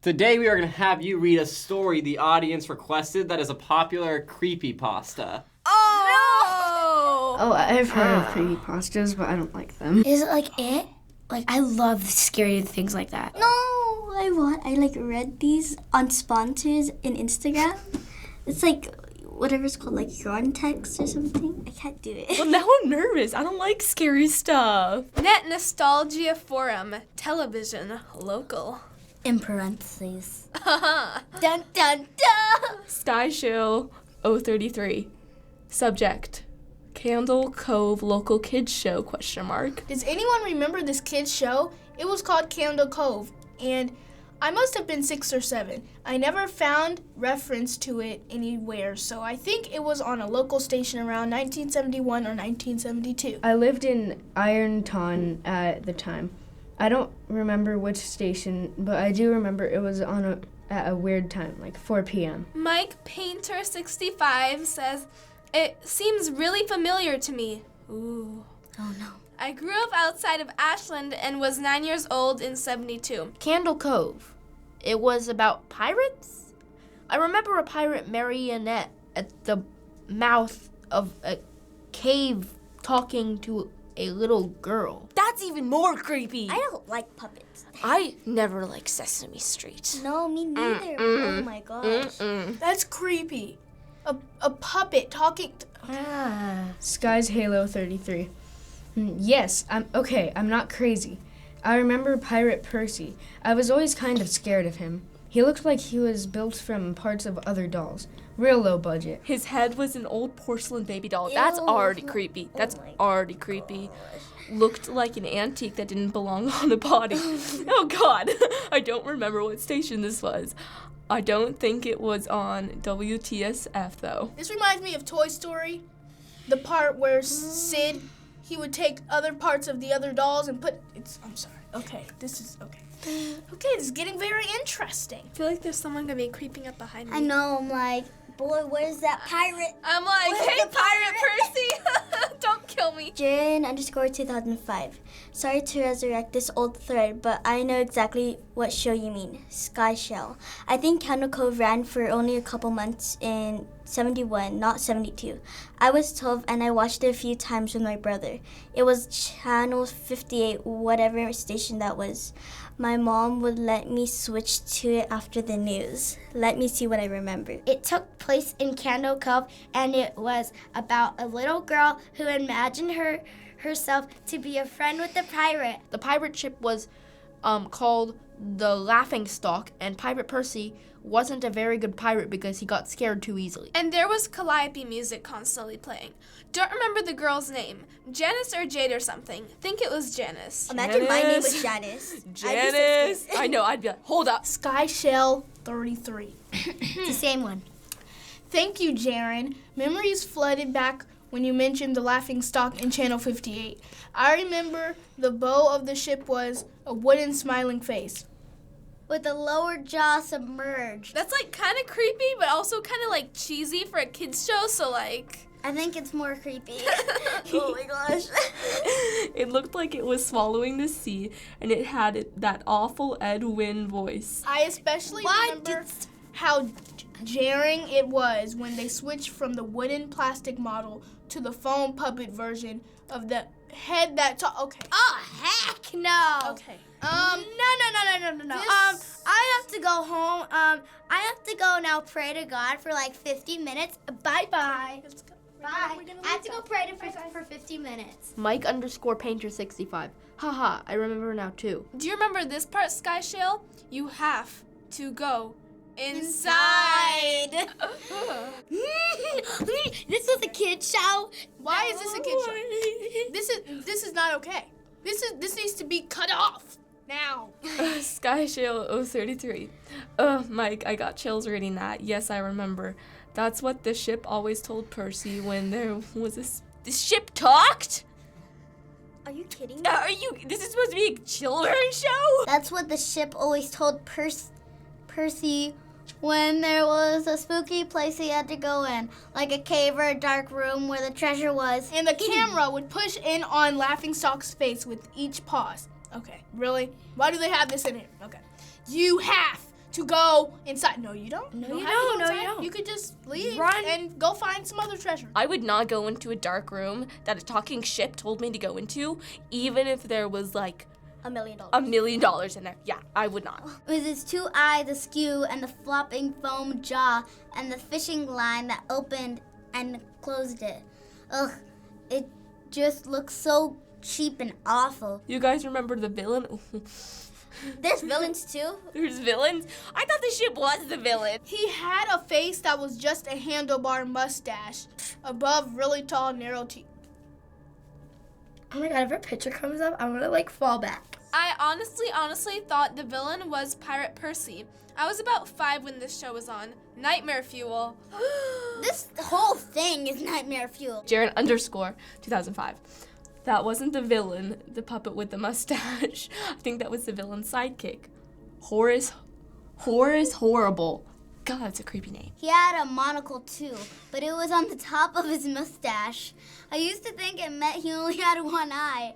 Today we are going to have you read a story the audience requested that is a popular creepypasta. Oh! Oh, I've heard of creepypastas, but I don't like them. Is it like it? Like, I love scary things like that. No, I read these on sponsors in Instagram. It's like whatever it's called, like yarn text or something. I can't do it. Well, now I'm nervous. I don't like scary stuff. Net Nostalgia Forum, television, local. In parentheses. Haha. Dun dun dun! Skye Shell 033. Subject: Candle Cove Local Kids Show ? Does anyone remember this kids show? It was called Candle Cove, and I must have been 6 or 7. I never found reference to it anywhere, so I think it was on a local station around 1971 or 1972. I lived in Ironton at the time. I don't remember which station, but I do remember it was on at a weird time, like 4 p.m. Mike Painter 65 says, "It seems really familiar to me." Ooh. Oh no. I grew up outside of Ashland and was 9 years old in 72. Candle Cove. It was about pirates? I remember a pirate marionette at the mouth of a cave talking to a little girl. That's even more creepy. I don't like puppets. I never liked Sesame Street. No, me neither. Oh my gosh. That's creepy. A puppet talking. Skye's Halo 33. Yes, I'm not crazy. I remember Pirate Percy. I was always kind of scared of him. He looked like he was built from parts of other dolls. Real low budget. His head was an old porcelain baby doll. That's already creepy. That's already creepy. Looked like an antique that didn't belong on a body. Oh God, I don't remember what station this was. I don't think it was on WTSF though. This reminds me of Toy Story. The part where Sid, he would take other parts of the other dolls and I'm sorry. Okay, this is getting very interesting. I feel like there's someone gonna be creeping up behind me. I know, I'm like, boy, where's that pirate? I'm like, Where's hey, the Pirate Percy, don't kill me. Jiren_2005. Sorry to resurrect this old thread, but I know exactly what show you mean. Skye Shell. I think Candle Cove ran for only a couple months in 71, not 72. I was 12 and I watched it a few times with my brother. It was channel 58, whatever station that was. My mom would let me switch to it after the news. Let me see what I remember. It took place in Candle Cove, and it was about a little girl who imagined herself to be a friend with the pirate. The pirate ship was called the Laughing Stock, and Pirate Percy wasn't a very good pirate because he got scared too easily. And there was Calliope music constantly playing. Don't remember the girl's name. Janice or Jade or something. Think it was Janice. Imagine my name was Janice. Janice! I know, I'd be like, hold up. Skye Shell 33. It's the same one. Thank you, Jaren. Memories flooded back when you mentioned the laughing stock in Channel 58. I remember the bow of the ship was a wooden smiling face. With the lower jaw submerged. That's like kind of creepy, but also kind of like cheesy for a kid's show, so like... I think it's more creepy. Oh my gosh. It looked like it was swallowing the sea, and it had that awful Ed Wynn voice. I especially remember how jarring it was when they switched from the wooden plastic model to the foam puppet version of the head that okay. Oh, heck no. Okay. No. I have to go home. I have to go now pray to God for like 50 minutes. Bye-bye. Bye. I have to go pray for 50 minutes. Mike_Painter65. Haha, I remember now too. Do you remember this part, Skye Shell? You have to go inside. This is a kid show. Why is this a kid show? This is not okay. This needs to be cut off now. Skye Shell 033. Mike, I got chills reading that. Yes, I remember. That's what the ship always told Percy when there was the ship talked? Are you kidding me? This is supposed to be a children's show? That's what the ship always told Percy when there was a spooky place he had to go in, like a cave or a dark room where the treasure was. And the camera would push in on Laughingstock's face with each pause. Okay, really? Why do they have this in here? Okay. You have to go inside. No, you don't. No, don't you have to don't. go No, you inside. don't. You could just leave Run. and go find some other treasure. I would not go into a dark room that a talking ship told me to go into, even if there was like $1 million. $1 million in there. Yeah, I would not. With his 2 eyes askew and the flopping foam jaw and the fishing line that opened and closed it. Ugh, it just looks so cheap and awful. You guys remember the villain? There's villains too. There's villains? I thought the ship was the villain. He had a face that was just a handlebar mustache above really tall, narrow teeth. Oh my god, if a picture comes up, I'm gonna like fall back. I honestly thought the villain was Pirate Percy. I was about 5 when this show was on. Nightmare fuel. This whole thing is nightmare fuel. Jaren _ 2005. That wasn't the villain, the puppet with the mustache. I think that was the villain's sidekick. Horace Horrible. God, that's a creepy name. He had a monocle too, but it was on the top of his mustache. I used to think it meant he only had 1 eye.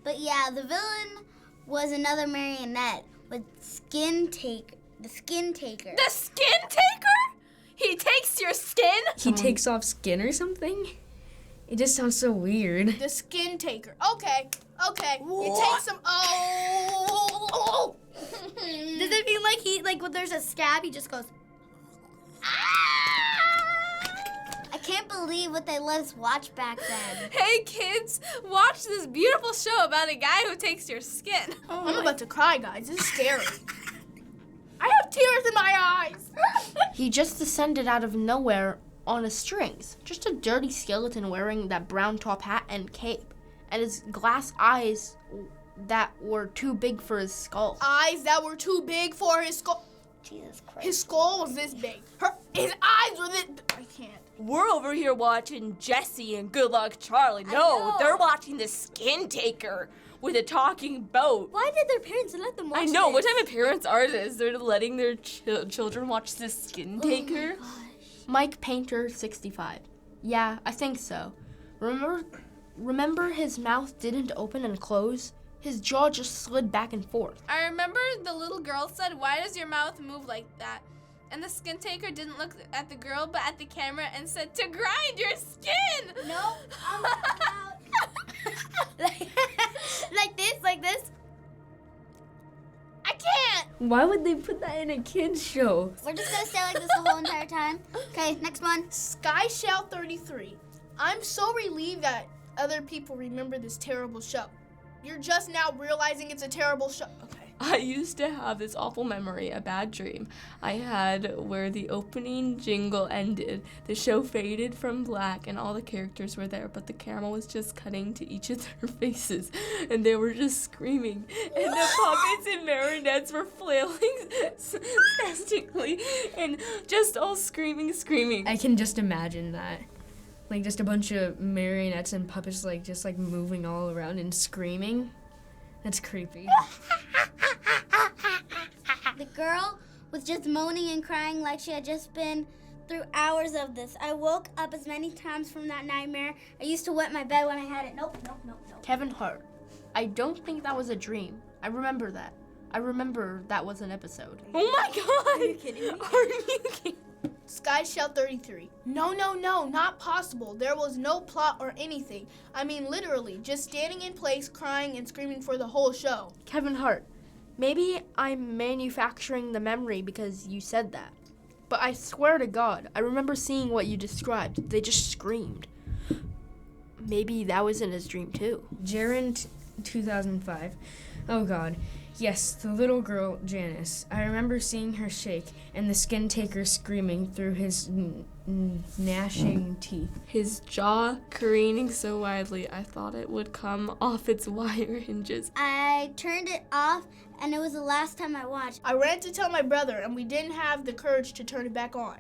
But yeah, the villain was another marionette with the skin taker. The skin taker? He takes your skin? He takes off skin or something? It just sounds so weird. The skin taker. Okay. You take some. Oh. Does it mean like when there's a scab, he just goes, I can't believe what they let us watch back then. Hey kids, watch this beautiful show about a guy who takes your skin. I'm about to cry, guys. This is scary. I have tears in my eyes. He just descended out of nowhere on his strings. Just a dirty skeleton wearing that brown top hat and cape. And his glass eyes that were too big for his skull. Eyes that were too big for his skull. Jesus Christ. His skull was this big. His eyes were this. I can't. We're over here watching Jesse and Good Luck Charlie. No, they're watching the skin taker with a talking boat. Why did their parents let them watch I know. this? What type of parents are this? They're letting their children watch the skin taker? Mike Painter 65. Yeah, I think so. Remember his mouth didn't open and close? His jaw just slid back and forth. I remember the little girl said, "Why does your mouth move like that?" And the skin taker didn't look at the girl but at the camera and said, "To grind your skin!" No, I'm out. like this. I can't. Why would they put that in a kid's show? We're just gonna stay like this the whole entire time. Okay, next one. Skye Shell 33. I'm so relieved that other people remember this terrible show. You're just now realizing it's a terrible show. Okay. I used to have this awful memory, a bad dream I had where the opening jingle ended. The show faded from black and all the characters were there, but the camera was just cutting to each of their faces and they were just screaming. And the puppets and marionettes were flailing spastically and just all screaming. I can just imagine that. Like just a bunch of marionettes and puppets just moving all around and screaming. That's creepy. The girl was just moaning and crying like she had just been through hours of this. I woke up as many times from that nightmare. I used to wet my bed when I had it. Nope. Kevin Hart. I don't think that was a dream. I remember that. I remember that was an episode. Oh my god! Are you kidding me? Are you kidding? Skye Shell 33. No, not possible. There was no plot or anything. I mean, literally, just standing in place, crying and screaming for the whole show. Kevin Hart. Maybe I'm manufacturing the memory because you said that. But I swear to God, I remember seeing what you described. They just screamed. Maybe that was in his dream too. Jaren 2005. Oh God. Yes, the little girl, Janice. I remember seeing her shake and the skin taker screaming through his gnashing teeth. His jaw careening so widely, I thought it would come off its wire hinges. I turned it off, and it was the last time I watched. I ran to tell my brother, and we didn't have the courage to turn it back on.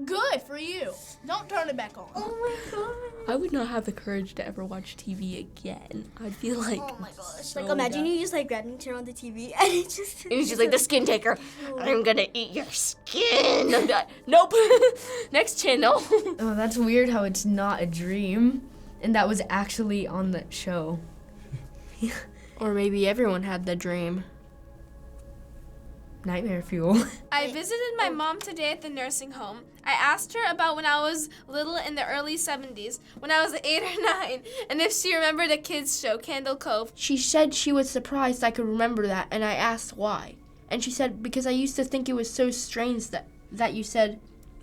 Good for you. Don't turn it back on. Oh my God. I would not have the courage to ever watch TV again. I'd feel like, Oh my gosh. so Like, imagine dumb. you just randomly turn on the TV and it just... And she's like, the skin taker. I'm gonna eat your skin. Nope. Next channel. Oh, that's weird how it's not a dream. And that was actually on the show. Or maybe everyone had the dream. nightmare fuel. I visited my mom today at the nursing home. I asked her about when I was little in the early 70s, when I was 8 or 9, and if she remembered a kids show, Candle Cove. She said she was surprised I could remember that, and I asked why. And she said, because I used to think it was so strange that you said,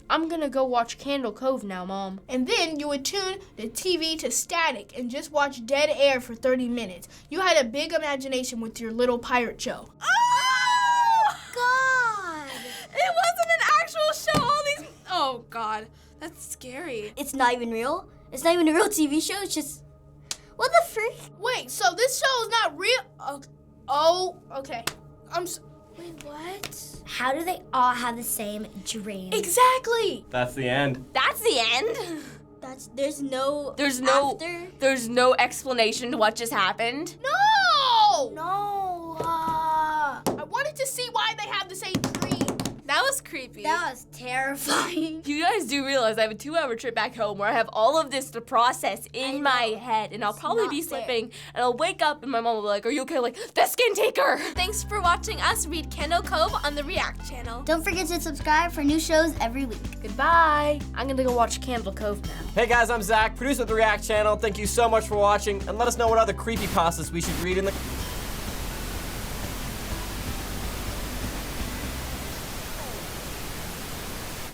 I'm gonna go watch Candle Cove now, Mom. And then you would tune the TV to static and just watch dead air for 30 minutes. You had a big imagination with your little pirate show. Oh! God! It wasn't an actual show, all these... Oh, God. That's scary. It's not even real. It's not even a real TV show. It's just... What the freak? Wait, so this show is not real? Oh, okay. Wait, what? How do they all have the same dream? Exactly. That's the end. That's the end. There's no after. There's no explanation to what just happened. No! No. I wanted to see why they have the same dream. That was creepy. That was terrifying. You guys do realize I have a 2-hour trip back home where I have all of this to process in my head, and I'll probably be sleeping, and I'll wake up, and my mom will be like, "Are you okay?" Like, the skin taker. Thanks for watching us read Candle Cove on the React channel. Don't forget to subscribe for new shows every week. Goodbye. I'm gonna go watch Candle Cove now. Hey guys, I'm Zach, producer of the React channel. Thank you so much for watching, and let us know what other creepypastas we should read in the